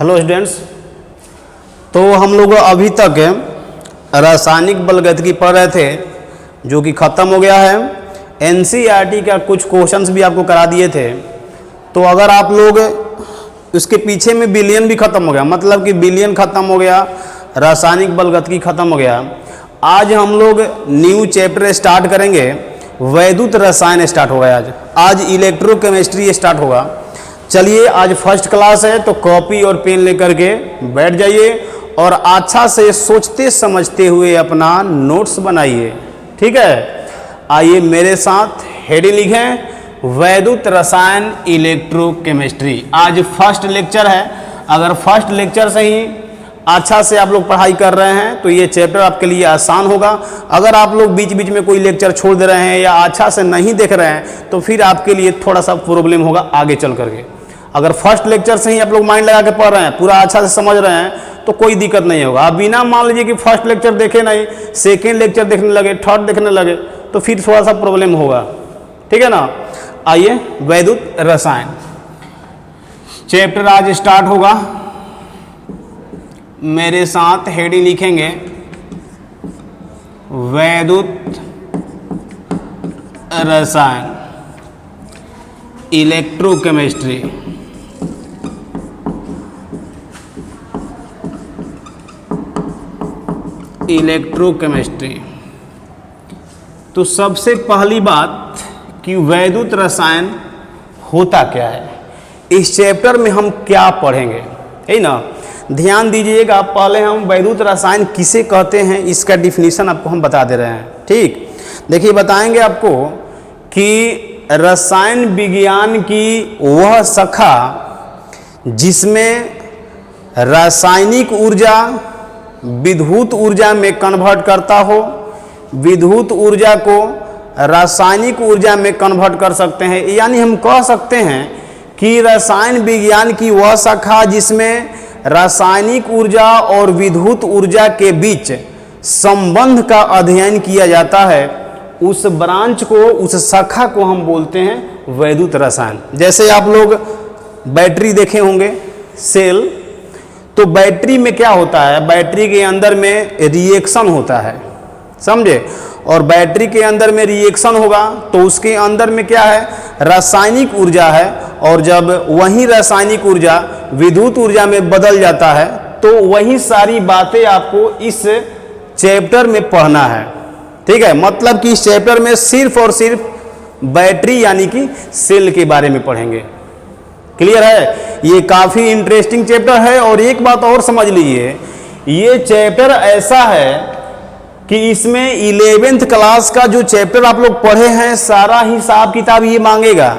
Hello students, तो हम लोग अभी तक रासायनिक बलगतिकी पढ़ रहे थे जो कि ख़त्म हो गया है। एनसीईआरटी का कुछ क्वेश्चंस भी आपको करा दिए थे। तो अगर आप लोग उसके पीछे में विलयन भी ख़त्म हो गया, मतलब कि विलयन ख़त्म हो गया, रासायनिक बलगतिकी ख़त्म हो गया। आज हम लोग न्यू चैप्टर स्टार्ट करेंगे, वैद्युत रसायन स्टार्ट होगा। आज इलेक्ट्रोकेमिस्ट्री स्टार्ट होगा। चलिए, आज फर्स्ट क्लास है तो कॉपी और पेन लेकर के बैठ जाइए और अच्छा से सोचते समझते हुए अपना नोट्स बनाइए। ठीक है, आइए मेरे साथ हेडिंग लिखें, वैद्युत रसायन इलेक्ट्रोकेमिस्ट्री। आज फर्स्ट लेक्चर है। अगर फर्स्ट लेक्चर से ही अच्छा से आप लोग पढ़ाई कर रहे हैं तो ये चैप्टर आपके लिए आसान होगा। अगर आप लोग बीच बीच में कोई लेक्चर छोड़ दे रहे हैं या अच्छा से नहीं देख रहे हैं तो फिर आपके लिए थोड़ा सा प्रॉब्लम होगा आगे चल करके। अगर फर्स्ट लेक्चर से ही आप लोग माइंड लगा के पढ़ रहे हैं, पूरा अच्छा से समझ रहे हैं तो कोई दिक्कत नहीं होगा। आप बिना मान लीजिए कि फर्स्ट लेक्चर देखे नहीं, सेकेंड लेक्चर देखने लगे, थर्ड देखने लगे तो फिर थोड़ा सा प्रॉब्लम होगा। ठीक है ना। आइए, वैद्युत रसायन चैप्टर आज स्टार्ट होगा। मेरे साथ हेडिंग लिखेंगे, वैद्युत रसायन इलेक्ट्रोकेमिस्ट्री। इलेक्ट्रोकेमिस्ट्री। तो सबसे पहली बात कि वैद्युत रसायन होता क्या है, इस चैप्टर में हम क्या पढ़ेंगे, है ना। ध्यान दीजिएगा, पहले हम वैद्युत रसायन किसे कहते हैं इसका डिफिनीशन आपको हम बता दे रहे हैं। ठीक, देखिए बताएंगे आपको कि रसायन विज्ञान की वह शाखा जिसमें रासायनिक ऊर्जा विद्युत ऊर्जा में कन्वर्ट करता हो, विद्युत ऊर्जा को रासायनिक ऊर्जा में कन्वर्ट कर सकते हैं। यानी हम कह सकते हैं कि रसायन विज्ञान की वह शाखा जिसमें रासायनिक ऊर्जा और विद्युत ऊर्जा के बीच संबंध का अध्ययन किया जाता है, उस ब्रांच को, उस शाखा को हम बोलते हैं वैद्युत रसायन। जैसे आप लोग बैटरी देखे होंगे, सेल, तो बैटरी में क्या होता है, बैटरी के अंदर में रिएक्शन होता है, समझे। और बैटरी के अंदर में रिएक्शन होगा तो उसके अंदर में क्या है, रासायनिक ऊर्जा है। और जब वही रासायनिक ऊर्जा विद्युत ऊर्जा में बदल जाता है तो वही सारी बातें आपको इस चैप्टर में पढ़ना है। ठीक है, मतलब कि इस चैप्टर में सिर्फ और सिर्फ बैटरी यानी कि सेल के बारे में पढ़ेंगे। क्लियर है, ये काफ़ी इंटरेस्टिंग चैप्टर है। और एक बात और समझ लीजिए, ये चैप्टर ऐसा है कि इसमें 11th क्लास का जो चैप्टर आप लोग पढ़े हैं सारा हिसाब किताब ये मांगेगा।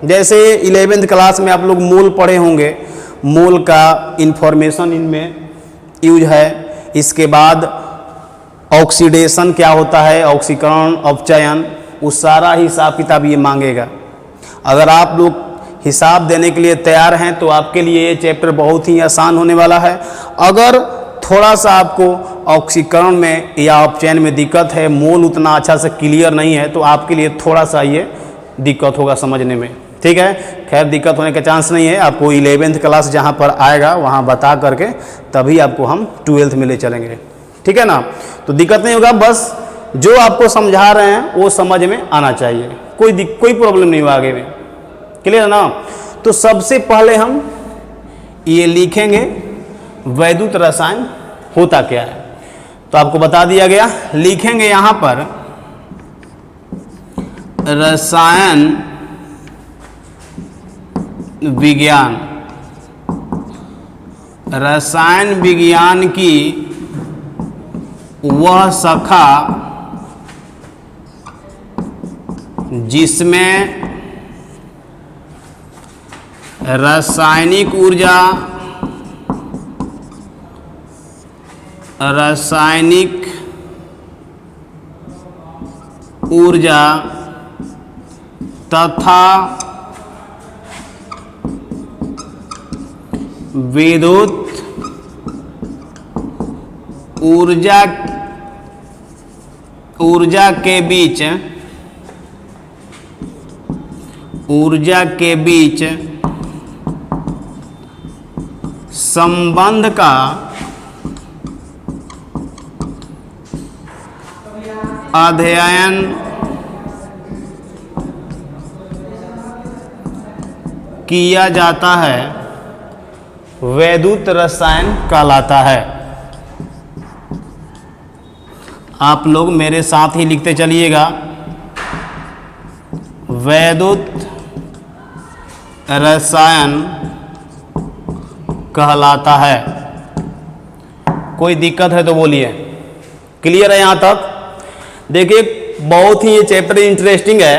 जैसे 11th क्लास में आप लोग मोल पढ़े होंगे, मोल का इंफॉर्मेशन इनमें यूज है। इसके बाद ऑक्सीडेशन क्या होता है, ऑक्सीकरण, अपचयन, उस सारा हिसाब किताब ये मांगेगा। अगर आप लोग हिसाब देने के लिए तैयार हैं तो आपके लिए ये चैप्टर बहुत ही आसान होने वाला है। अगर थोड़ा सा आपको ऑक्सीकरण में या अपचयन में दिक्कत है, मोल उतना अच्छा से क्लियर नहीं है, तो आपके लिए थोड़ा सा ये दिक्कत होगा समझने में। ठीक है, खैर दिक्कत होने का चांस नहीं है। आपको 11th क्लास जहाँ पर आएगा वहाँ बता करके तभी आपको हम 12th में ले चलेंगे। ठीक है ना, तो दिक्कत नहीं होगा। बस जो आपको समझा रहे हैं वो समझ में आना चाहिए, कोई प्रॉब्लम नहीं होगा आगे में। क्लियर है ना। तो सबसे पहले हम ये लिखेंगे वैद्युत रसायन होता क्या है। तो आपको बता दिया गया, लिखेंगे यहाँ पर रसायन विज्ञान। रसायन विज्ञान की वह शाखा जिसमें रासायनिक ऊर्जा तथा विद्युत ऊर्जा के बीच संबंध का अध्ययन किया जाता है वैद्युत रसायन कहलाता है। आप लोग मेरे साथ ही लिखते चलिएगा, वैद्युत रसायन कहलाता है। कोई दिक्कत है तो बोलिए। क्लियर है यहाँ तक? देखिए, बहुत ही ये चैप्टर इंटरेस्टिंग है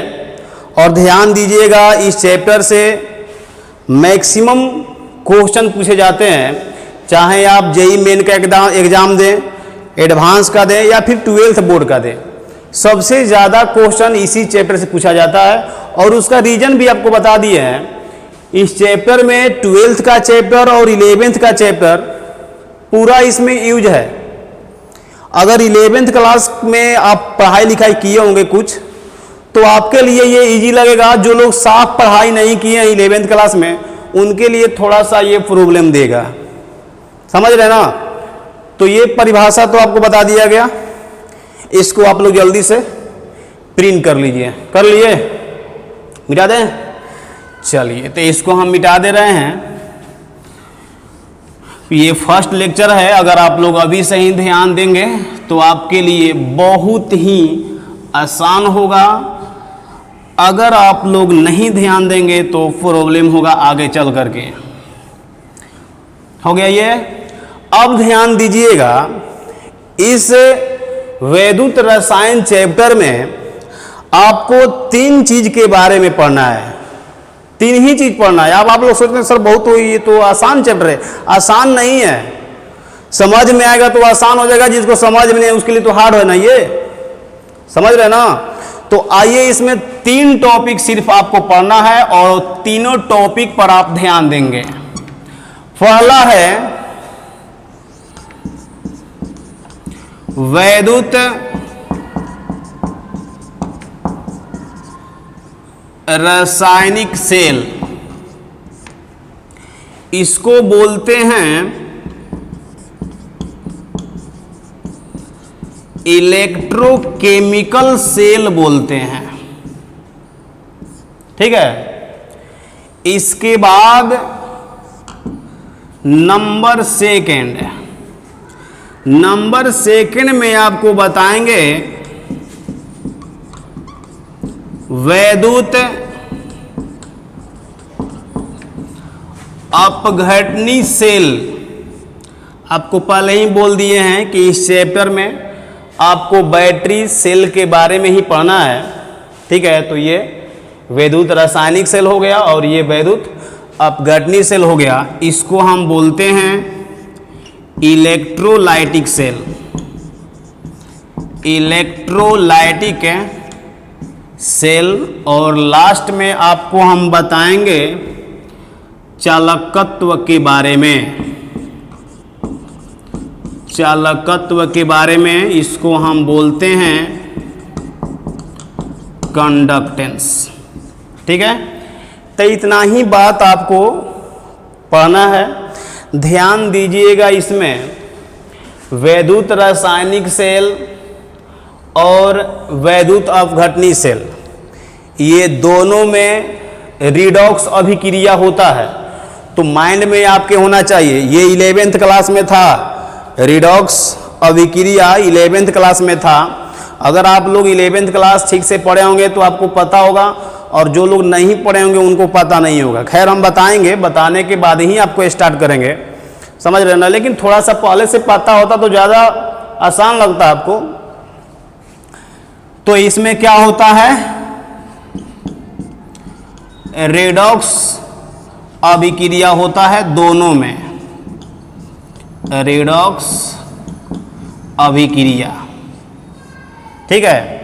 और ध्यान दीजिएगा, इस चैप्टर से मैक्सिमम क्वेश्चन पूछे जाते हैं, चाहे आप जेई मेन का एग्जाम दें, एडवांस का दें या फिर 12th बोर्ड का दें। सबसे ज़्यादा क्वेश्चन इसी चैप्टर से पूछा जाता है और उसका रीजन भी आपको बता दिए हैं। इस चैप्टर में 12th का चैप्टर और 11th का चैप्टर पूरा इसमें यूज है। अगर 11th क्लास में आप पढ़ाई लिखाई किए होंगे कुछ, तो आपके लिए ये इजी लगेगा। जो लोग साफ पढ़ाई नहीं किए हैं 11th क्लास में, उनके लिए थोड़ा सा ये प्रॉब्लम देगा। समझ रहे ना? तो ये परिभाषा तो आपको बता दिया गया, इसको आप लोग जल्दी से प्रिंट कर लीजिए। कर लिए? मिटा दें? चलिए, तो इसको हम मिटा दे रहे हैं। ये फर्स्ट लेक्चर है, अगर आप लोग अभी से ही ध्यान देंगे तो आपके लिए बहुत ही आसान होगा। अगर आप लोग नहीं ध्यान देंगे तो प्रॉब्लम होगा आगे चल करके। हो गया ये? अब ध्यान दीजिएगा, इस वैद्युत रसायन चैप्टर में आपको 3 चीज के बारे में पढ़ना है। 3 ही चीज पढ़ना है। अब आप लोग सोचते हैं सर बहुत तो ये तो आसान चैप्टर है। आसान नहीं है, समझ में आएगा तो आसान हो जाएगा, जिसको समझ में नहीं उसके लिए तो हार्ड है ना। ये समझ रहे ना? तो आइए, इसमें 3 टॉपिक सिर्फ आपको पढ़ना है और तीनों टॉपिक पर आप ध्यान देंगे। पहला है वैद्युत रासायनिक सेल, इसको बोलते हैं इलेक्ट्रोकेमिकल सेल बोलते हैं। ठीक है? इसके बाद नंबर सेकंड में आपको बताएंगे वैद्युत अपघटनी सेल। आपको पहले ही बोल दिए हैं कि इस चैप्टर में आपको बैटरी सेल के बारे में ही पढ़ना है। ठीक है? तो ये वैद्युत रासायनिक सेल हो गया और ये वैद्युत अपघटनी सेल हो गया। इसको हम बोलते हैं इलेक्ट्रोलाइटिक सेल। Electrolytic cell. और लास्ट में आपको हम बताएंगे चालकत्व के बारे में। चालकत्व के बारे में इसको हम बोलते हैं कंडक्टेंस। ठीक है? तो इतना ही बात आपको पढ़ना है। ध्यान दीजिएगा, इसमें वैद्युत रासायनिक सेल और वैद्युत अपघटनी सेल, ये दोनों में रिडॉक्स अभिक्रिया होता है। तो माइंड में आपके होना चाहिए, ये 11th क्लास में था, रिडॉक्स अभिक्रिया 11th क्लास में था। अगर आप लोग 11th क्लास ठीक से पढ़े होंगे तो आपको पता होगा, और जो लोग नहीं पढ़े होंगे उनको पता नहीं होगा। खैर, हम बताएंगे, बताने के बाद ही आपको स्टार्ट करेंगे। समझ रहे ना? लेकिन थोड़ा सा पहले से पता होता तो ज़्यादा आसान लगता आपको। तो इसमें क्या होता है? रेडॉक्स अभिक्रिया होता है दोनों में, रेडॉक्स अभिक्रिया। ठीक है?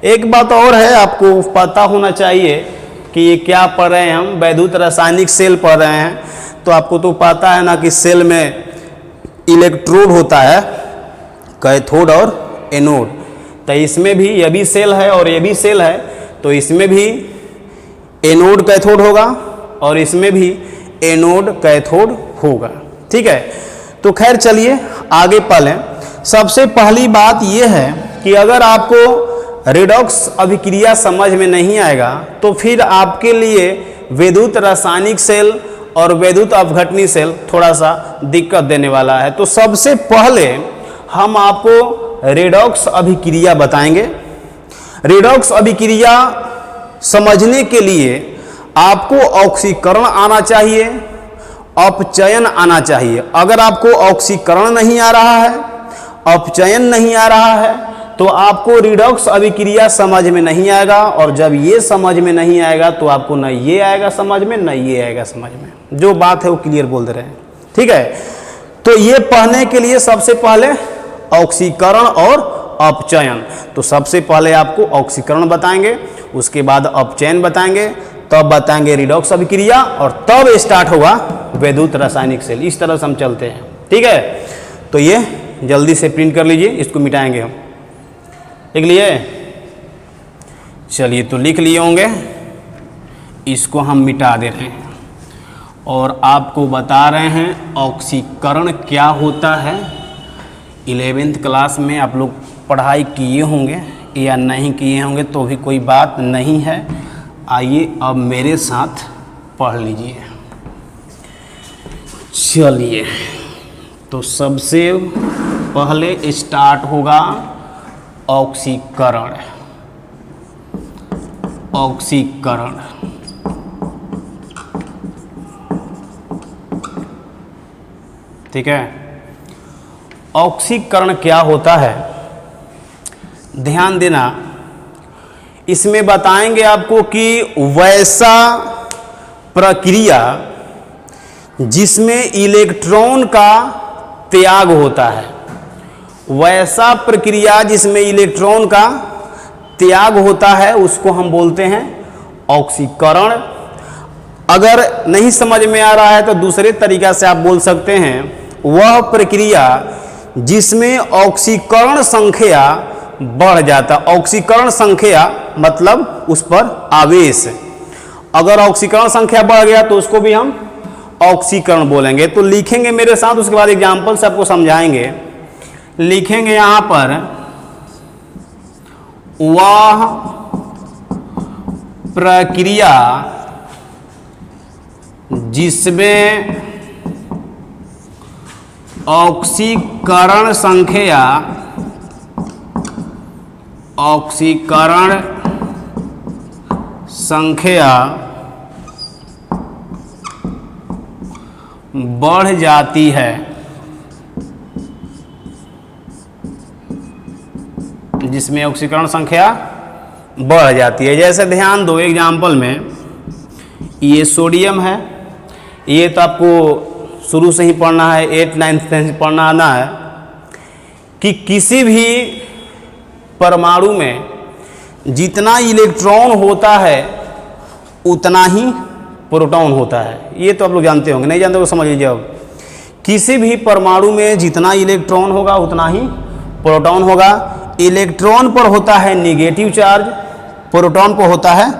एक बात और है, आपको पता होना चाहिए कि ये क्या पढ़ रहे हैं हम, वैद्युत रासायनिक सेल पढ़ रहे हैं। तो आपको तो पता है ना कि सेल में इलेक्ट्रोड होता है, कैथोड और एनोड। तो इसमें भी ये भी सेल है और ये भी सेल है, तो इसमें भी एनोड कैथोड होगा और इसमें भी एनोड कैथोड होगा। ठीक है, तो खैर चलिए आगे पढ़ें। सबसे पहली बात यह है कि अगर आपको रेडॉक्स अभिक्रिया समझ में नहीं आएगा तो फिर आपके लिए वैद्युत रासायनिक सेल और वैद्युत अपघटनी सेल थोड़ा सा दिक्कत देने वाला है। तो सबसे पहले हम आपको रेडॉक्स अभिक्रिया बताएंगे। रेडॉक्स अभिक्रिया समझने के लिए आपको ऑक्सीकरण आना चाहिए, अपचयन आना चाहिए। अगर आपको ऑक्सीकरण नहीं आ रहा है, अपचयन नहीं आ रहा है, तो आपको रिडॉक्स अभिक्रिया समझ में नहीं आएगा, और जब ये समझ में नहीं आएगा तो आपको न ये आएगा समझ में, न ये आएगा समझ में। जो बात है वो क्लियर बोल दे रहे हैं, ठीक है। तो ये पढ़ने के लिए सबसे पहले ऑक्सीकरण और अपचयन, तो सबसे पहले आपको ऑक्सीकरण बताएंगे, उसके बाद अपचयन बताएंगे, तब बताएंगे रिडॉक्स अभिक्रिया, और तब स्टार्ट होगा वैद्युत रासायनिक सेल। इस तरह से हम चलते हैं, ठीक है। तो ये जल्दी से प्रिंट कर लीजिए, इसको मिटाएंगे हम। लिख लिए? चलिए, तो लिख लिए होंगे, इसको हम मिटा दे रहे हैं और आपको बता रहे हैं ऑक्सीकरण क्या होता है। 11th क्लास में आप लोग पढ़ाई किए होंगे या नहीं किए होंगे तो भी कोई बात नहीं है। आइए अब मेरे साथ पढ़ लीजिए। चलिए, तो सबसे पहले स्टार्ट होगा ऑक्सीकरण। ऑक्सीकरण ठीक है। ऑक्सीकरण क्या होता है, ध्यान देना। इसमें बताएंगे आपको कि वैसा प्रक्रिया जिसमें इलेक्ट्रॉन का त्याग होता है, वैसा प्रक्रिया जिसमें इलेक्ट्रॉन का त्याग होता है उसको हम बोलते हैं ऑक्सीकरण। अगर नहीं समझ में आ रहा है तो दूसरे तरीका से आप बोल सकते हैं वह प्रक्रिया जिसमें ऑक्सीकरण संख्या बढ़ जाता। ऑक्सीकरण संख्या मतलब उस पर आवेश, अगर ऑक्सीकरण संख्या बढ़ गया तो उसको भी हम ऑक्सीकरण बोलेंगे। तो लिखेंगे मेरे साथ, उसके बाद एग्जाम्पल से आपको समझाएंगे। लिखेंगे यहां पर वह प्रक्रिया जिसमें ऑक्सीकरण संख्या बढ़ जाती है, जिसमें ऑक्सीकरण संख्या बढ़ जाती है। जैसे ध्यान दो एग्जाम्पल में, ये सोडियम है, ये तो आपको शुरू से ही पढ़ना है, 8th 9th 10th पढ़ना आना है कि किसी भी परमाणु में जितना इलेक्ट्रॉन होता है उतना ही प्रोटॉन होता है। ये तो आप लोग जानते होंगे, नहीं जानते तो समझ लीजिए। अब किसी भी परमाणु में जितना इलेक्ट्रॉन होगा उतना ही प्रोटॉन होगा। इलेक्ट्रॉन पर होता है नेगेटिव चार्ज, प्रोटॉन पर होता है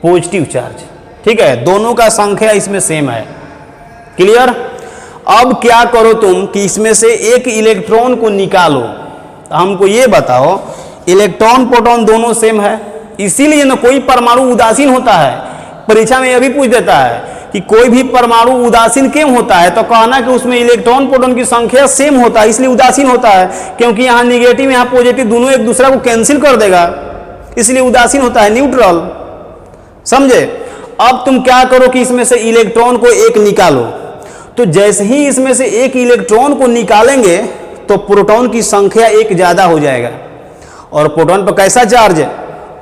पॉजिटिव चार्ज, ठीक है। दोनों का संख्या इसमें सेम है, क्लियर। अब क्या करो तुम कि इसमें से एक इलेक्ट्रॉन को निकालो। हमको ये बताओ, इलेक्ट्रॉन प्रोटॉन दोनों सेम है, इसीलिए ना कोई परमाणु उदासीन होता है। परीक्षा में यह भी पूछ देता है कि कोई भी परमाणु उदासीन क्यों होता है, तो कहना कि उसमें इलेक्ट्रॉन प्रोटॉन की संख्या सेम होता है इसलिए उदासीन होता है, क्योंकि यहाँ निगेटिव यहाँ पॉजिटिव दोनों एक दूसरा को कैंसिल कर देगा, इसलिए उदासीन होता है, न्यूट्रल। समझे? अब तुम क्या करो कि इसमें से इलेक्ट्रॉन को एक निकालो। तो जैसे ही इसमें से एक इलेक्ट्रॉन को निकालेंगे तो प्रोटॉन की संख्या एक ज्यादा हो जाएगा, और प्रोटॉन पर कैसा चार्ज है,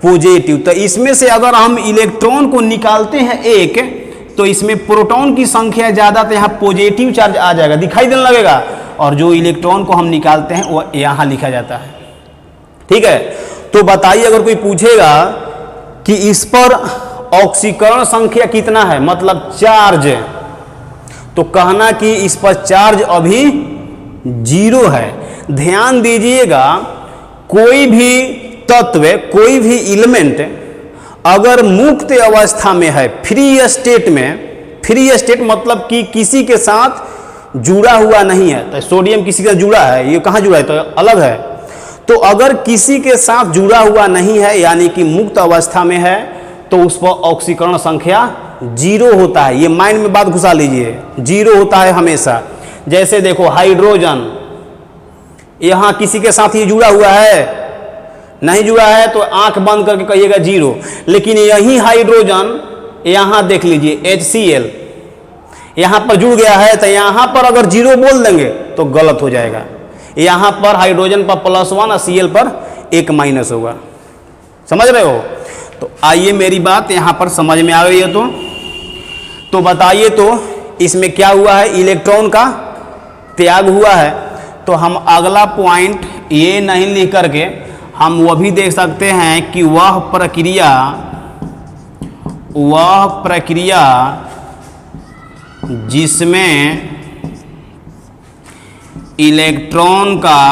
पॉजिटिव। तो इसमें से अगर हम इलेक्ट्रॉन को निकालते हैं एक, तो इसमें प्रोटॉन की संख्या ज्यादा, तो यहाँ पॉजिटिव चार्ज आ जाएगा, दिखाई देने लगेगा, और जो इलेक्ट्रॉन को हम निकालते हैं वो यहाँ लिखा जाता है, ठीक है। तो बताइए, अगर कोई पूछेगा कि इस पर ऑक्सीकरण संख्या कितना है, मतलब चार्ज, तो कहना कि इस पर चार्ज अभी 0 है। ध्यान दीजिएगा, कोई भी तत्व, कोई भी एलिमेंट अगर मुक्त अवस्था में है, फ्री स्टेट में, फ्री स्टेट मतलब कि किसी के साथ जुड़ा हुआ नहीं है, तो सोडियम किसी के साथ जुड़ा है, ये कहाँ जुड़ा है, तो अलग है। तो अगर किसी के साथ जुड़ा हुआ नहीं है यानी कि मुक्त अवस्था में है, तो उस पर ऑक्सीकरण संख्या 0 होता है। ये माइंड में बात घुसा लीजिए, 0 होता है हमेशा। जैसे देखो हाइड्रोजन, यहां किसी के साथ ये जुड़ा हुआ है, नहीं जुड़ा है तो आंख बंद करके कहिएगा 0। लेकिन यही हाइड्रोजन यहां देख लीजिए HCl, यहां पर जुड़ गया है, तो यहां पर अगर 0 बोल देंगे तो गलत हो जाएगा। यहां पर हाइड्रोजन पर +1 और Cl पर 1- होगा। समझ रहे हो? तो आइए मेरी बात यहां पर समझ में आ गई है तो बताइए, तो इसमें क्या हुआ है, इलेक्ट्रॉन का त्याग हुआ है। तो हम अगला पॉइंट ये नहीं लिख करके हम वह भी देख सकते हैं कि वह प्रक्रिया जिसमें इलेक्ट्रॉन का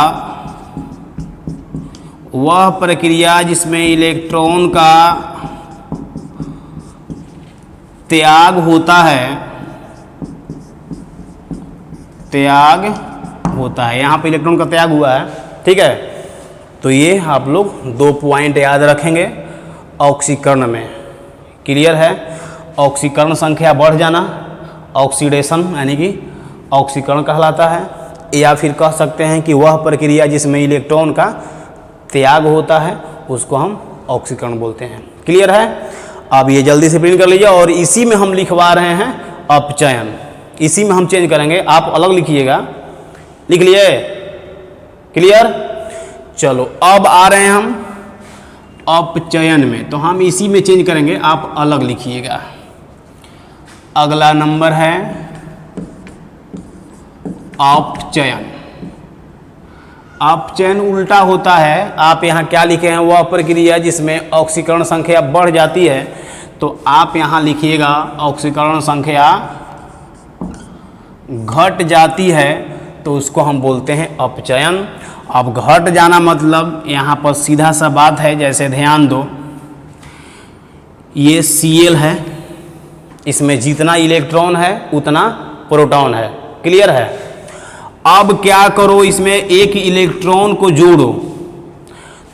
त्याग होता है, यहाँ पे इलेक्ट्रॉन का त्याग हुआ है, ठीक है। तो ये आप लोग 2 पॉइंट याद रखेंगे ऑक्सीकरण में। क्लियर है? ऑक्सीकरण संख्या बढ़ जाना ऑक्सीडेशन यानी कि ऑक्सीकरण कहलाता है, या फिर कह सकते हैं कि वह प्रक्रिया जिसमें इलेक्ट्रॉन का त्याग होता है उसको हम ऑक्सीकरण बोलते हैं। क्लियर है? अब ये जल्दी से प्रिंट कर लीजिए। और इसी में हम लिखवा रहे हैं अपचयन, इसी में हम चेंज करेंगे, आप अलग लिखिएगा। लिख लिए? क्लियर? चलो अब आ रहे हैं हम अपचयन में, तो हम इसी में चेंज करेंगे, आप अलग लिखिएगा। अगला नंबर है अपचयन। अपचयन उल्टा होता है। आप यहाँ क्या लिखे हैं, वह प्रक्रिया जिसमें ऑक्सीकरण संख्या बढ़ जाती है, तो आप यहाँ लिखिएगा ऑक्सीकरण संख्या घट जाती है, तो उसको हम बोलते हैं अपचयन। अब घट जाना मतलब यहाँ पर सीधा सा बात है, जैसे ध्यान दो, ये Cl है, इसमें जितना इलेक्ट्रॉन है उतना प्रोटॉन है। क्लियर है? अब क्या करो, इसमें एक इलेक्ट्रॉन को जोड़ो।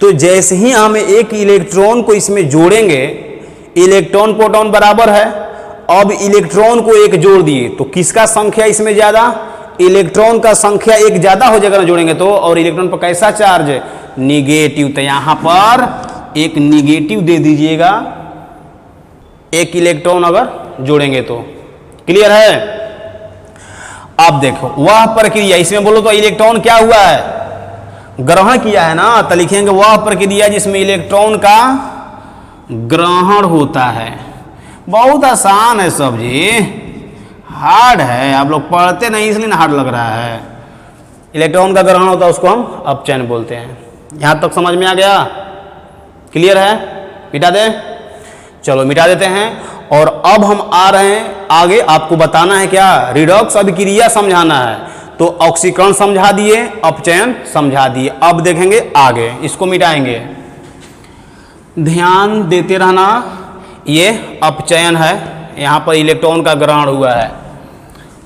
तो जैसे ही हम एक इलेक्ट्रॉन को इसमें जोड़ेंगे, इलेक्ट्रॉन प्रोटॉन बराबर है, अब इलेक्ट्रॉन को एक जोड़ दिए, तो किसका संख्या इसमें ज्यादा, इलेक्ट्रॉन का संख्या एक ज्यादा हो जाएगा ना जोड़ेंगे तो। और इलेक्ट्रॉन पर कैसा चार्ज है, निगेटिव, तो यहां पर एक निगेटिव दे दीजिएगा एक इलेक्ट्रॉन अगर जोड़ेंगे तो। क्लियर है? अब देखो वह प्रक्रिया, इसमें बोलो तो इलेक्ट्रॉन क्या हुआ है, ग्रहण किया है ना, तो लिखेंगे वह प्रक्रिया जिसमें इलेक्ट्रॉन का ग्रहण होता है। बहुत आसान है सब जी, हार्ड है, आप लोग पढ़ते नहीं इसलिए हार्ड लग रहा है। इलेक्ट्रॉन का ग्रहण होता है, उसको हम अपचयन बोलते हैं। यहां तक समझ में आ गया? क्लियर है? मिटा दे? चलो मिटा देते हैं। और अब हम आ रहे हैं आगे, आपको बताना है क्या, रिडॉक्स अभिक्रिया समझाना है। तो ऑक्सीकरण समझा दिए, अपचयन समझा दिए, अब देखेंगे आगे, इसको मिटाएंगे। ध्यान देते रहना, ये अपचयन है, यहाँ पर इलेक्ट्रॉन का ग्रहण हुआ है।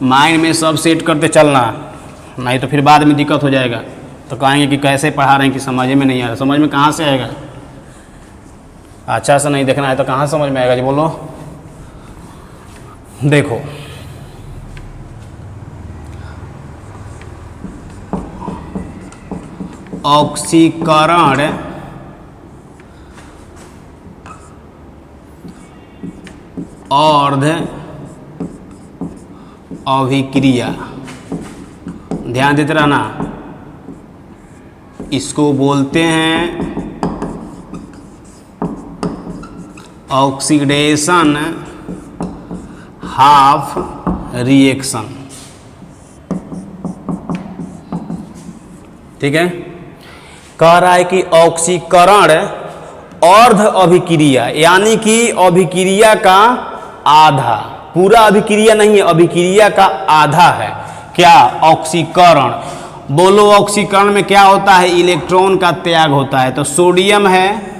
माइंड में सब सेट करते चलना, नहीं तो फिर बाद में दिक्कत हो जाएगा, तो कहेंगे कि कैसे पढ़ा रहे हैं कि समझ में नहीं आ रहा। समझ में कहाँ से आएगा, अच्छा से नहीं देखना है तो कहाँ समझ में आएगा जी, बोलो। देखो ऑक्सीकरण अर्ध अभिक्रिया, ध्यान देते रहना, इसको बोलते हैं ऑक्सीडेशन हाफ रिएक्शन। ठीक है? कह रहा है कि ऑक्सीकरण अर्ध अभिक्रिया, यानी कि अभिक्रिया का आधा, पूरा अभिक्रिया नहीं है, अभिक्रिया का आधा है क्या, ऑक्सीकरण। बोलो ऑक्सीकरण में क्या होता है, इलेक्ट्रॉन का त्याग होता है। तो सोडियम है,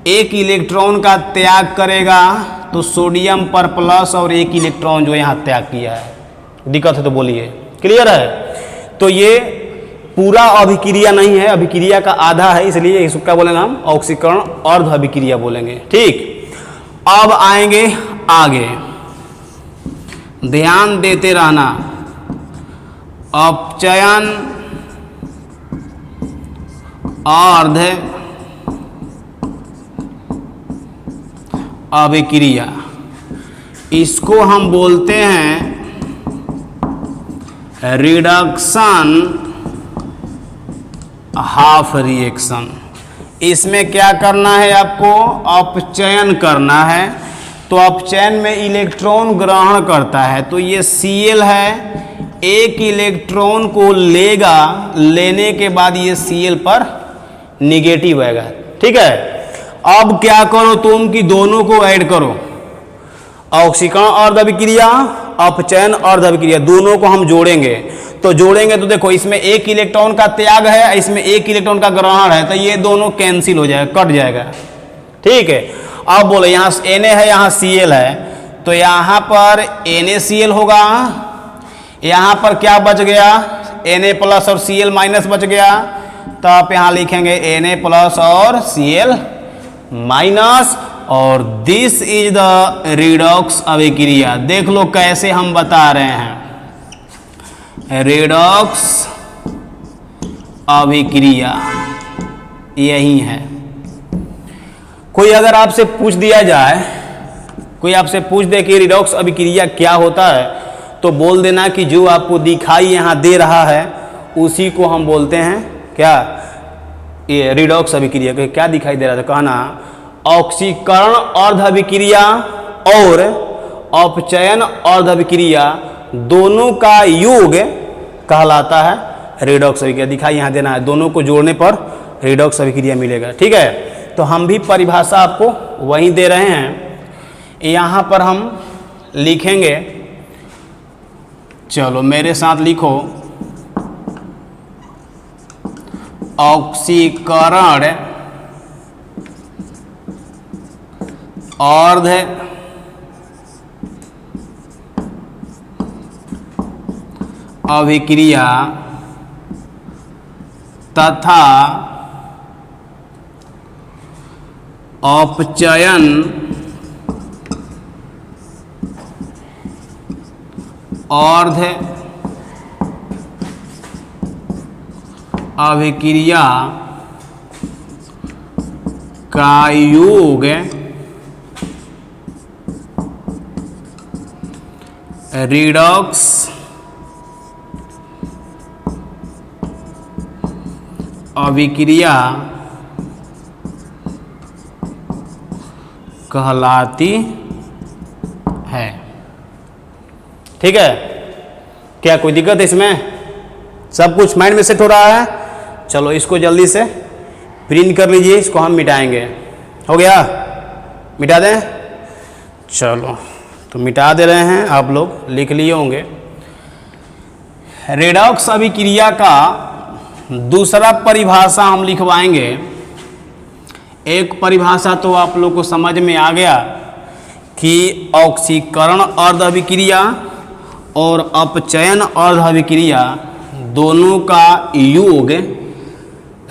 एक इलेक्ट्रॉन का त्याग करेगा, तो सोडियम पर प्लस और एक इलेक्ट्रॉन जो यहाँ त्याग किया है। दिक्कत है तो बोलिए, क्लियर है? तो ये पूरा अभिक्रिया नहीं है, अभिक्रिया का आधा है, इसलिए इसको क्या बोलेंगे हम? ऑक्सीकरण अर्ध अभिक्रिया बोलेंगे। ठीक, अब आएंगे आगे, ध्यान देते रहना। अपचयन अर्ध अभिक्रिया, इसको हम बोलते हैं रिडक्शन हाफ रिएक्शन। इसमें क्या करना है आपको? अपचयन करना है। तो अपचयन में इलेक्ट्रॉन ग्रहण करता है, तो ये Cl है, एक इलेक्ट्रॉन को लेगा, लेने के बाद ये Cl पर निगेटिव आएगा। ठीक है, अब क्या करो तुम कि दोनों को ऐड करो, ऑक्सीकरण अर्ध अभिक्रिया, अपचयन अर्ध अभिक्रिया, दोनों को हम जोड़ेंगे। तो जोड़ेंगे तो देखो इसमें एक इलेक्ट्रॉन का त्याग है, इसमें एक इलेक्ट्रॉन का ग्रहण है, तो ये दोनों कैंसिल हो जाएगा, कट जाएगा। ठीक है, अब बोलो यहाँ Na है, यहाँ Cl है, तो यहाँ पर NaCl होगा, यहाँ पर क्या बच गया? Na प्लस और Cl माइनस बच गया, तो आप यहाँ लिखेंगे Na प्लस और Cl माइनस, और दिस इज द रिडॉक्स अभिक्रिया। देख लो कैसे हम बता रहे हैं, रिडॉक्स अभिक्रिया यही है। कोई अगर आपसे पूछ दिया जाए, कोई आपसे पूछ दे कि रिडॉक्स अभिक्रिया क्या होता है, तो बोल देना कि जो आपको दिखाई यहाँ दे रहा है उसी को हम बोलते हैं क्या? ये रिडॉक्स अभिक्रिया। क्या दिखाई दे रहा था? कहना ऑक्सीकरण अर्ध अभिक्रिया और अपचयन अर्ध अभिक्रिया दोनों का योग कहलाता है रिडॉक्स अभिक्रिया। दिखाई यहाँ देना है, दोनों को जोड़ने पर रिडॉक्स अभिक्रिया मिलेगा। ठीक है, तो हम भी परिभाषा आपको वही दे रहे हैं, यहाँ पर हम लिखेंगे। चलो मेरे साथ लिखो, ऑक्सीकरण अर्ध अभिक्रिया तथा अपचयन अर्ध अभिक्रिया का योग रिडॉक्स अभिक्रिया कहलाती है। ठीक है, क्या कोई दिक्कत है इसमें? सब कुछ माइंड में सेट हो रहा है? चलो इसको जल्दी से प्रिंट कर लीजिए, इसको हम मिटाएंगे। हो गया? मिटा दें? चलो तो मिटा दे रहे हैं, आप लोग लिख लिए होंगे। रेडॉक्स अभिक्रिया का दूसरा परिभाषा हम लिखवाएंगे। एक परिभाषा तो आप लोग को समझ में आ गया कि ऑक्सीकरण अर्ध अभिक्रिया और अपचयन अर्ध अभिक्रिया दोनों का योग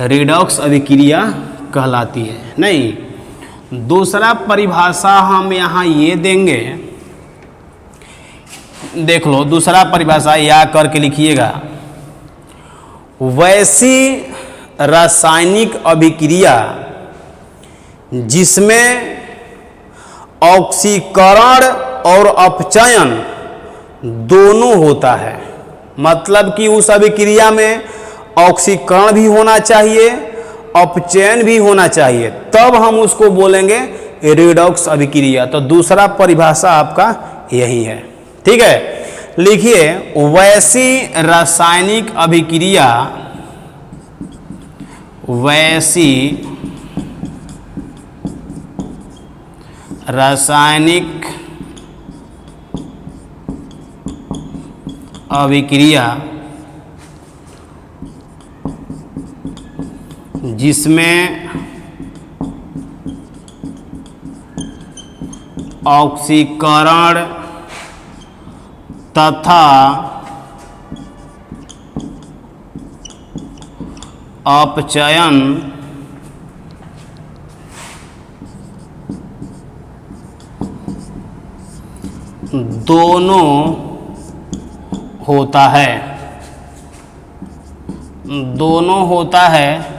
रिडॉक्स अभिक्रिया कहलाती है। नहीं, दूसरा परिभाषा हम यहाँ ये देंगे, देख लो दूसरा परिभाषा या करके लिखिएगा। वैसी रासायनिक अभिक्रिया जिसमें ऑक्सीकरण और अपचयन दोनों होता है, मतलब कि उस अभिक्रिया में ऑक्सीकरण भी होना चाहिए, अपचयन भी होना चाहिए, तब हम उसको बोलेंगे रिडॉक्स अभिक्रिया। तो दूसरा परिभाषा आपका यही है। ठीक है, लिखिए वैसी रासायनिक अभिक्रिया, वैसी रासायनिक अभिक्रिया जिसमें ऑक्सीकरण तथा अपचयन दोनों होता है, दोनों होता है।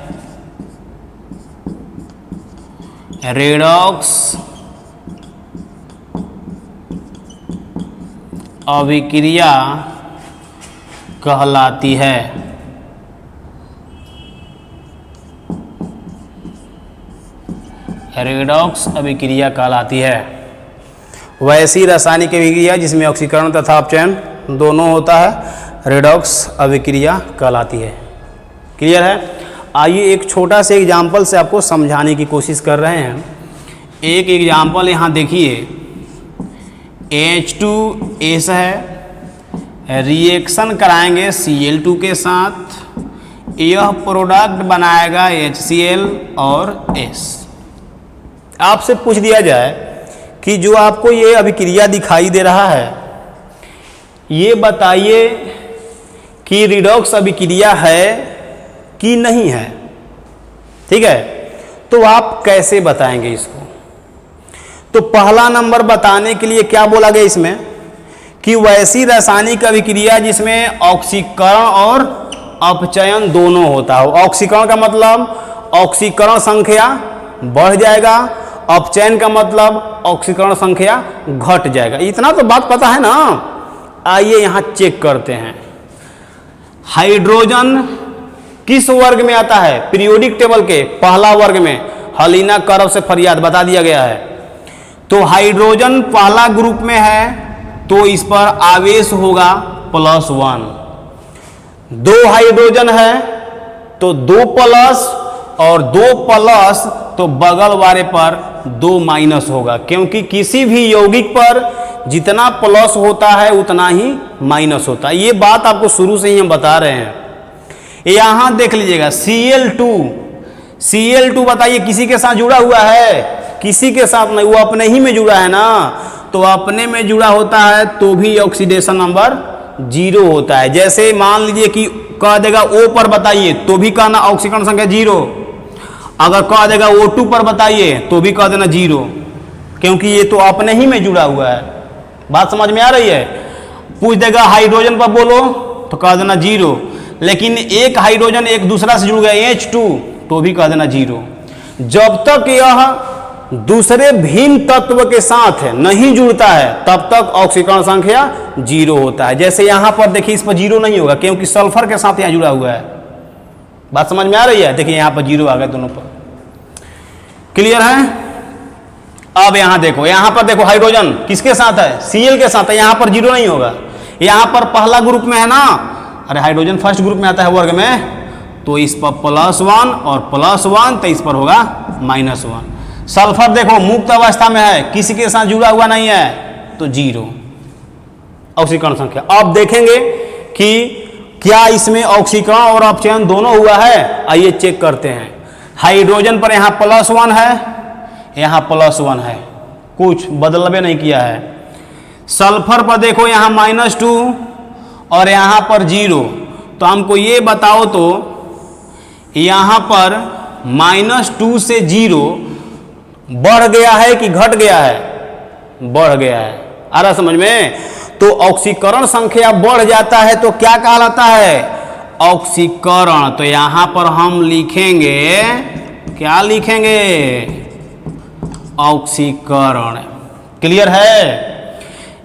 रेडॉक्स अभिक्रिया कहलाती है। रेडॉक्स अभिक्रिया कहलाती है। वैसी रासायनिक अभिक्रिया जिसमें ऑक्सीकरण तथा अपचयन दोनों होता है रेडॉक्स अभिक्रिया कहलाती है। क्लियर है? आइए एक छोटा से एग्जाम्पल से आपको समझाने की कोशिश कर रहे हैं। एक एग्जाम्पल यहाँ देखिए, H2S है, रिएक्शन कराएंगे Cl2 के साथ, यह प्रोडक्ट बनाएगा HCl और S। आपसे पूछ दिया जाए कि जो आपको ये अभिक्रिया दिखाई दे रहा है, ये बताइए कि रिडॉक्स अभिक्रिया है कि नहीं है। ठीक है, तो आप कैसे बताएंगे इसको? तो पहला नंबर बताने के लिए क्या बोला गया इसमें कि वैसी रासायनिक अभिक्रिया जिसमें ऑक्सीकरण और अपचयन दोनों होता हो। ऑक्सीकरण का मतलब ऑक्सीकरण संख्या बढ़ जाएगा, अपचयन का मतलब ऑक्सीकरण संख्या घट जाएगा। इतना तो बात पता है ना। आइए यहां चेक करते हैं। हाइड्रोजन किस वर्ग में आता है? पीरियोडिक टेबल के पहला वर्ग में। हलीना करब से फरियाद बता दिया गया है। तो हाइड्रोजन पहला ग्रुप में है तो इस पर आवेश होगा +1। 2 हाइड्रोजन है तो 2 प्लस और 2 प्लस तो बगल वाले पर 2 माइनस होगा, क्योंकि किसी भी यौगिक पर जितना प्लस होता है उतना ही माइनस होता है। ये बात आपको शुरू से ही हम बता रहे हैं। यहां देख लीजिएगा Cl2 बताइए किसी के साथ जुड़ा हुआ है? किसी के साथ नहीं, वो अपने ही में जुड़ा है ना। तो अपने में जुड़ा होता है तो भी ऑक्सीडेशन नंबर 0 होता है। जैसे मान लीजिए कि कह देगा O पर बताइए तो भी कहना ऑक्सीकरण संख्या 0। अगर कह देगा O2 पर बताइए तो भी कह देना 0, क्योंकि ये तो अपने ही में जुड़ा हुआ है। बात समझ में आ रही है? पूछ देगा हाइड्रोजन पर बोलो तो कह देना 0, लेकिन एक हाइड्रोजन एक दूसरा से जुड़ गया H2 तो भी कह देना 0। जब तक यह दूसरे भिन्न तत्व के साथ नहीं जुड़ता है तब तक ऑक्सीकरण संख्या 0 होता है। जैसे यहां पर देखिए इस पर 0 नहीं होगा क्योंकि सल्फर के साथ यहां जुड़ा हुआ है। बात समझ में आ रही है? देखिए यहां पर 0 आ गया दोनों पर। क्लियर है? अब यहां देखो, यहां पर देखो हाइड्रोजन किसके साथ है? Cl के साथ है। यहां पर 0 नहीं होगा। यहां पर पहला ग्रुप में है ना, अरे हाइड्रोजन फर्स्ट ग्रुप में आता है वर्ग में, तो इस पर +1 और +1 तो इस पर होगा -1। सल्फर देखो मुक्त अवस्था में है, किसी के साथ जुड़ा हुआ नहीं है तो 0 ऑक्सीकरण संख्या। अब देखेंगे कि क्या इसमें ऑक्सीकरण और अपचयन दोनों हुआ है। आइए चेक करते हैं। हाइड्रोजन पर यहां +1 है, यहां +1 है, कुछ बदलाव नहीं किया है। सल्फर पर देखो यहां -2 और यहां पर 0। तो हमको ये बताओ तो यहां पर -2 से 0 बढ़ गया है कि घट गया है? बढ़ गया है। आ रहा समझ में? तो ऑक्सीकरण संख्या बढ़ जाता है तो क्या कहलाता है? ऑक्सीकरण। तो यहां पर हम लिखेंगे, क्या लिखेंगे? ऑक्सीकरण। क्लियर है?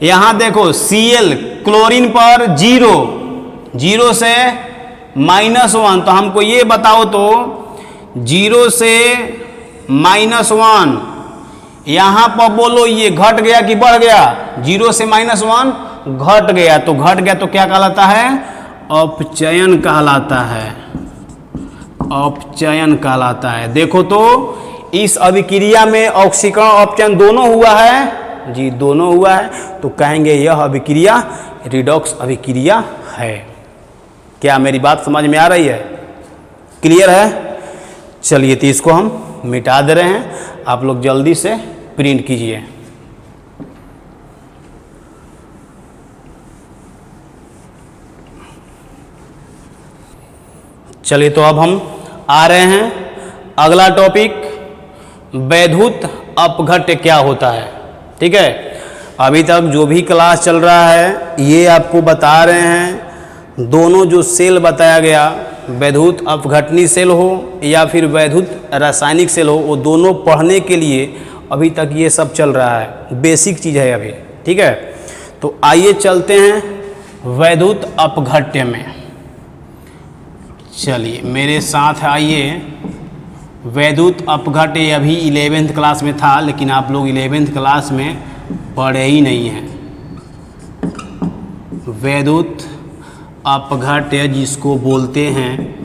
यहां देखो Cl क्लोरीन पर 0 से -1। तो हमको ये बताओ तो 0 से -1 यहां पर बोलो ये घट गया कि बढ़ गया? 0 से -1 घट गया। तो घट गया तो क्या कहलाता है? अपचयन कहलाता है। अपचयन कहलाता है। देखो तो इस अभिक्रिया में ऑक्सीकरण अपचयन दोनों हुआ है जी, दोनों हुआ है। तो कहेंगे यह अभिक्रिया रिडॉक्स अभिक्रिया है। क्या मेरी बात समझ में आ रही है? क्लियर है? चलिए तो इसको हम मिटा दे रहे हैं। आप लोग जल्दी से प्रिंट कीजिए। चलिए तो अब हम आ रहे हैं अगला टॉपिक, वैद्युत अपघट्य क्या होता है। ठीक है, अभी तक जो भी क्लास चल रहा है ये आपको बता रहे हैं, दोनों जो सेल बताया गया, वैद्युत अपघटनी सेल हो या फिर वैद्युत रासायनिक सेल हो, वो दोनों पढ़ने के लिए अभी तक ये सब चल रहा है, बेसिक चीज़ है अभी। ठीक है, तो आइए चलते हैं वैद्युत अपघट्य में। चलिए मेरे साथ आइए। वैद्युत अपघट्य अभी 11th क्लास में था, लेकिन आप लोग 11th क्लास में पढ़े ही नहीं हैं। वैद्युत अपघट्य जिसको बोलते हैं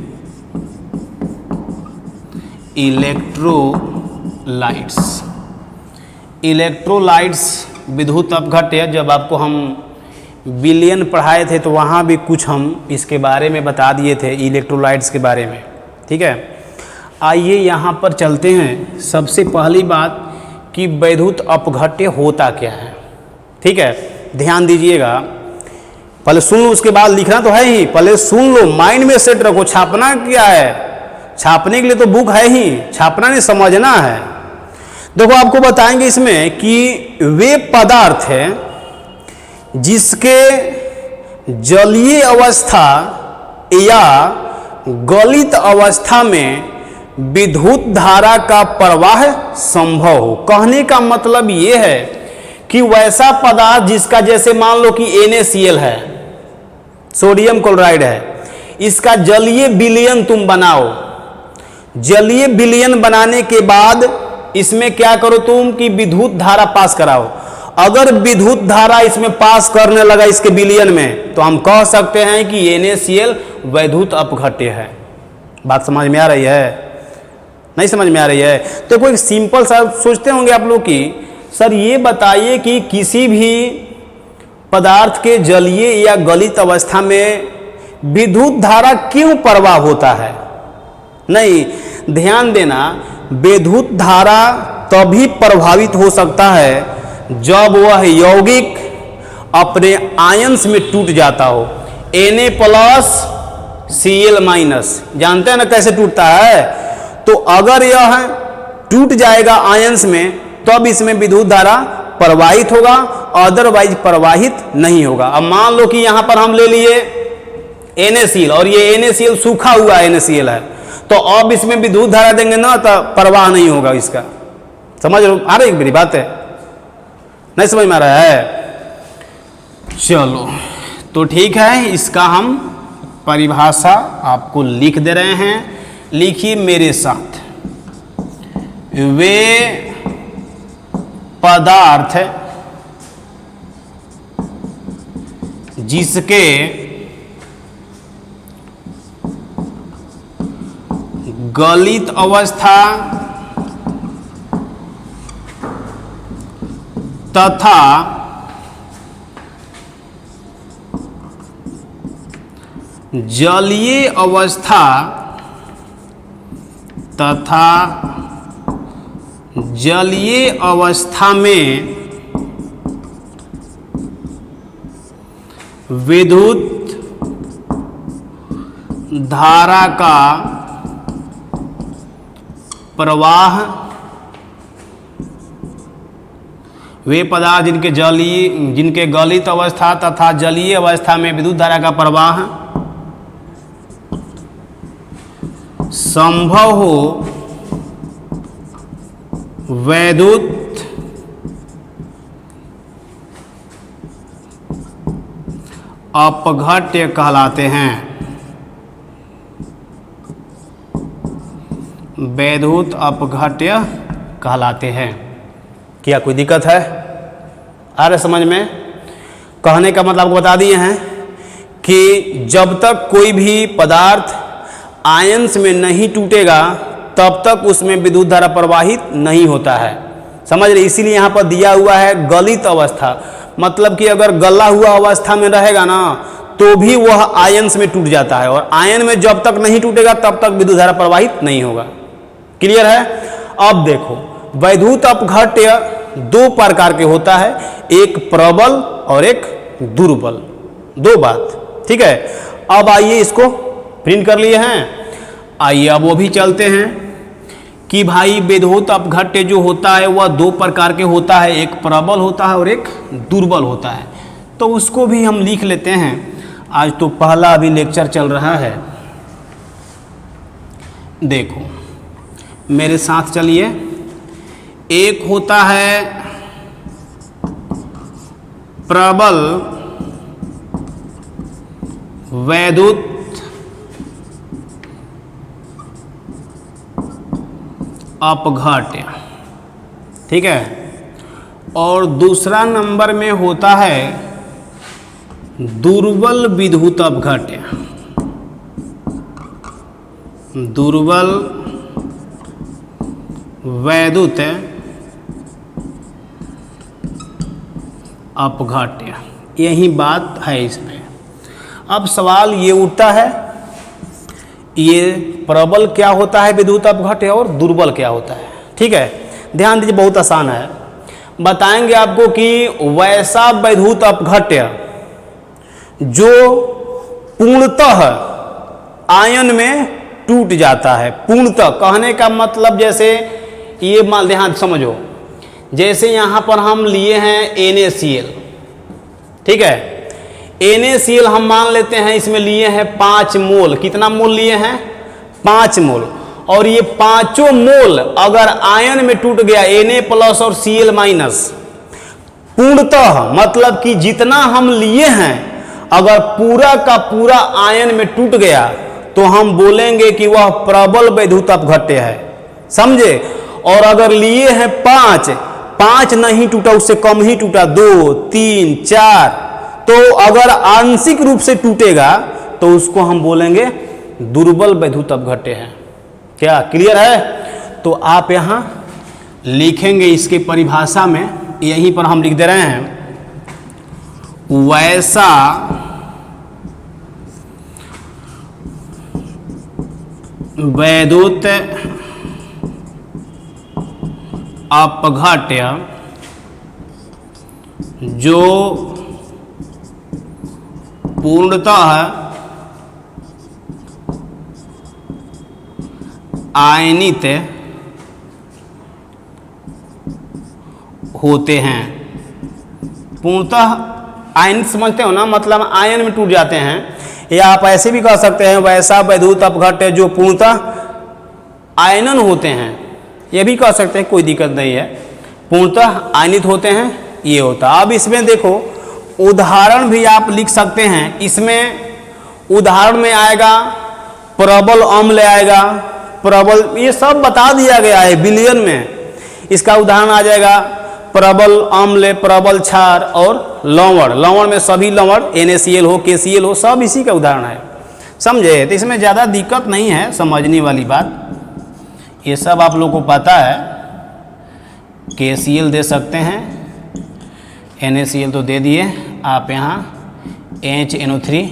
इलेक्ट्रोलाइट्स। इलेक्ट्रोलाइट्स विद्युत अपघट्य, जब आपको हम विलयन पढ़ाए थे तो वहाँ भी कुछ हम इसके बारे में बता दिए थे, इलेक्ट्रोलाइट्स के बारे में। ठीक है, आइए यहाँ पर चलते हैं। सबसे पहली बात कि वैद्युत अपघट्य होता क्या है। ठीक है, ध्यान दीजिएगा, पहले सुन लो, उसके बाद लिखना तो है ही, पहले सुन लो, माइंड में सेट रखो। छापना क्या है, छापने के लिए तो बुक है ही, छापना नहीं, समझना है। देखो आपको बताएंगे इसमें कि वे पदार्थ है जिसके जलीय अवस्था या गलित अवस्था में विद्युत धारा का प्रवाह संभव हो। कहने का मतलब ये है कि वैसा पदार्थ जिसका, जैसे मान लो कि NaCl है, सोडियम क्लोराइड है, इसका जलीय विलयन तुम बनाओ। जलीय विलयन बनाने के बाद इसमें क्या करो तुम कि विद्युत धारा पास कराओ। अगर विद्युत धारा इसमें पास करने लगा इसके विलयन में, तो हम कह सकते हैं कि NaCl वैद्युत अपघट्य है। बात समझ में आ रही है? नहीं समझ में आ रही है? तो कोई सिंपल सा सोचते होंगे आप लोग कि सर ये बताइए कि किसी भी पदार्थ के जलीय या गलित अवस्था में विद्युत धारा क्यों प्रवाह होता है। नहीं, ध्यान देना, विद्युत धारा तभी प्रभावित हो सकता है जब वह यौगिक अपने आयंस में टूट जाता हो। Na+Cl-, जानते हैं ना कैसे टूटता है? तो अगर यह टूट जाएगा आयंस में, तब इसमें विद्युत धारा प्रवाहित होगा, अदरवाइज प्रवाहित नहीं होगा। अब मान लो कि यहां पर हम ले लिए NaCl और ये NaCl सूखा हुआ NaCl है, तो अब इसमें विद्युत धारा देंगे ना तो प्रवाह नहीं होगा इसका। समझ आ रही मेरी बात है? नहीं समझ में आ रहा है? चलो तो ठीक है, इसका हम परिभाषा आपको लिख दे रहे हैं। लिखिए मेरे साथ, वे पदार्थ जिसके गलित अवस्था तथा जलीय अवस्था में विद्युत धारा का प्रवाह, वे पदार्थ जिनके गलित अवस्था तथा जलीय अवस्था में विद्युत धारा का प्रवाह संभव हो, वैद्युत अपघट्य कहलाते हैं। वैद्युत अपघट्य कहलाते हैं। क्या कोई दिक्कत है? आ रहा समझ में? कहने का मतलब आपको बता दिए हैं कि जब तक कोई भी पदार्थ आयंस में नहीं टूटेगा तब तक उसमें विद्युत धारा प्रवाहित नहीं होता है। समझ रहे? इसीलिए यहाँ पर दिया हुआ है गलित अवस्था, मतलब कि अगर गला हुआ अवस्था में रहेगा ना तो भी वह आयंस में टूट जाता है, और आयन में जब तक नहीं टूटेगा तब तक विद्युत धारा प्रवाहित नहीं होगा। क्लियर है? अब देखो, वैद्युत अपघट्य दो प्रकार के होता है, एक प्रबल और एक दुर्बल। दो बात, ठीक है। अब आइए इसको प्रिंट कर लिए हैं। आइए अब वो भी चलते हैं कि भाई विद्युत अपघट्य जो होता है वह दो प्रकार के होता है, एक प्रबल होता है और एक दुर्बल होता है। तो उसको भी हम लिख लेते हैं। आज तो पहला अभी लेक्चर चल रहा है, देखो मेरे साथ चलिए। एक होता है प्रबल वैद्युत अपघट्य, ठीक है, और दूसरा नंबर में होता है दुर्बल विद्युत अपघट्य। दुर्बल वैद्युत अपघट्य, यही बात है इसमें। अब सवाल ये उठता है, ये प्रबल क्या होता है विद्युत अपघट्य और दुर्बल क्या होता है, ठीक है। ध्यान दीजिए, बहुत आसान है। बताएंगे आपको कि वैसा विद्युत अपघट्य जो पूर्णतः आयन में टूट जाता है। पूर्णतः कहने का मतलब जैसे ये मान, ध्यान समझो, जैसे यहाँ पर हम लिए हैं NaCl, ठीक है। NaCl हम मान लेते हैं इसमें लिए हैं 5 मोल। कितना मोल लिए हैं? 5 मोल। और ये पांचों मोल अगर आयन में टूट गया Na+ और Cl-, पूर्णतः मतलब कि जितना हम लिए हैं अगर पूरा का पूरा आयन में टूट गया तो हम बोलेंगे कि वह प्रबल वैद्युत अपघट्य है, समझे। और अगर लिए हैं 5 नहीं टूटा, उससे कम ही टूटा, 2, 3, 4, तो अगर आंशिक रूप से टूटेगा तो उसको हम बोलेंगे दुर्बल वैद्युत अपघट्य है। क्या क्लियर है? तो आप यहां लिखेंगे इसके परिभाषा में, यहीं पर हम लिख दे रहे हैं, वैसा वैद्युत अपघट्य जो पूर्णतः आयनित होते हैं। पूर्णतः आयनित समझते हो ना, मतलब आयन में टूट जाते हैं। या आप ऐसे भी कह सकते हैं वैसा वैद्युत अपघट्य जो पूर्णतः आयनन होते हैं, यह भी कह सकते हैं, कोई दिक्कत नहीं है। पूर्णतः आयनित होते हैं, ये होता। अब इसमें देखो उदाहरण भी आप लिख सकते हैं। इसमें उदाहरण में आएगा प्रबल अम्ल आएगा, प्रबल, ये सब बता दिया गया है विलयन में। इसका उदाहरण आ जाएगा प्रबल अम्ल, प्रबल क्षार और लवण। लवण में सभी लवण NaCl हो, KCl हो, सब इसी का उदाहरण है, समझे। तो इसमें ज़्यादा दिक्कत नहीं है, समझने वाली बात। ये सब आप लोग को पता है। KCl दे सकते हैं, NaCl तो दे दिए, आप यहाँ HNO3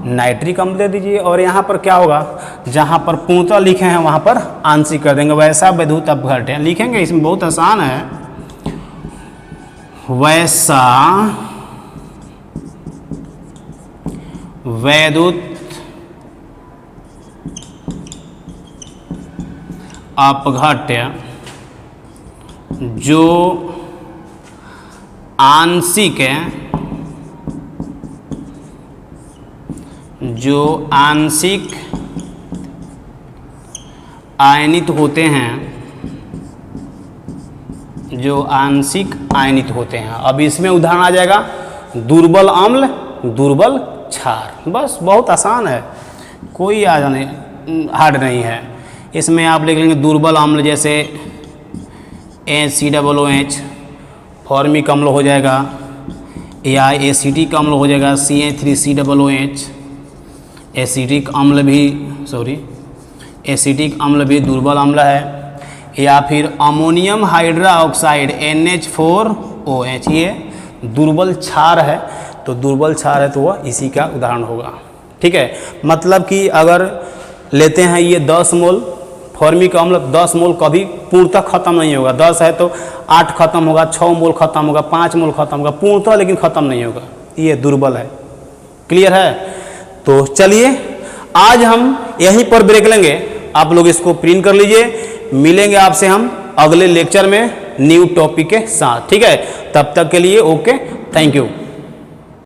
नाइट्रिक अम्ल दे दीजिए। और यहाँ पर क्या होगा, जहाँ पर पूर्णतः लिखे हैं वहाँ पर आंशिक कर देंगे। वैसा वैद्युत अपघट्य लिखेंगे, इसमें बहुत आसान है। वैसा वैद्युत अपघट्य जो आंशिक आयनित होते हैं, जो आंशिक आयनित होते हैं। अब इसमें उदाहरण आ जाएगा दुर्बल अम्ल, दुर्बल क्षार। बस बहुत आसान है, कोई हार्ड नहीं है। इसमें आप लिख लेंगे दुर्बल अम्ल जैसे HCOOH, फॉर्मिक अम्ल हो जाएगा, या एसिटिक अम्ल हो जाएगा CH3COOH। एसिटिक अम्ल भी दुर्बल अम्ल है। या फिर अमोनियम हाइड्रोक्साइड NH4OH, ये दुर्बल क्षार है। तो दुर्बल क्षार है तो वह इसी का उदाहरण होगा, ठीक है। मतलब कि अगर लेते हैं ये 10 मोल फॉर्मिक अम्ल, 10 मोल कभी पूर्णतः खत्म नहीं होगा। 10 है तो 8 खत्म होगा, 6 मोल खत्म होगा, 5 मोल खत्म होगा, पूर्णतः लेकिन खत्म नहीं होगा, ये दुर्बल है। क्लियर है? तो चलिए आज हम यहीं पर ब्रेक लेंगे, आप लोग इसको प्रिंट कर लीजिए। मिलेंगे आपसे हम अगले लेक्चर में न्यू टॉपिक के साथ, ठीक है। तब तक के लिए ओके, थैंक यू।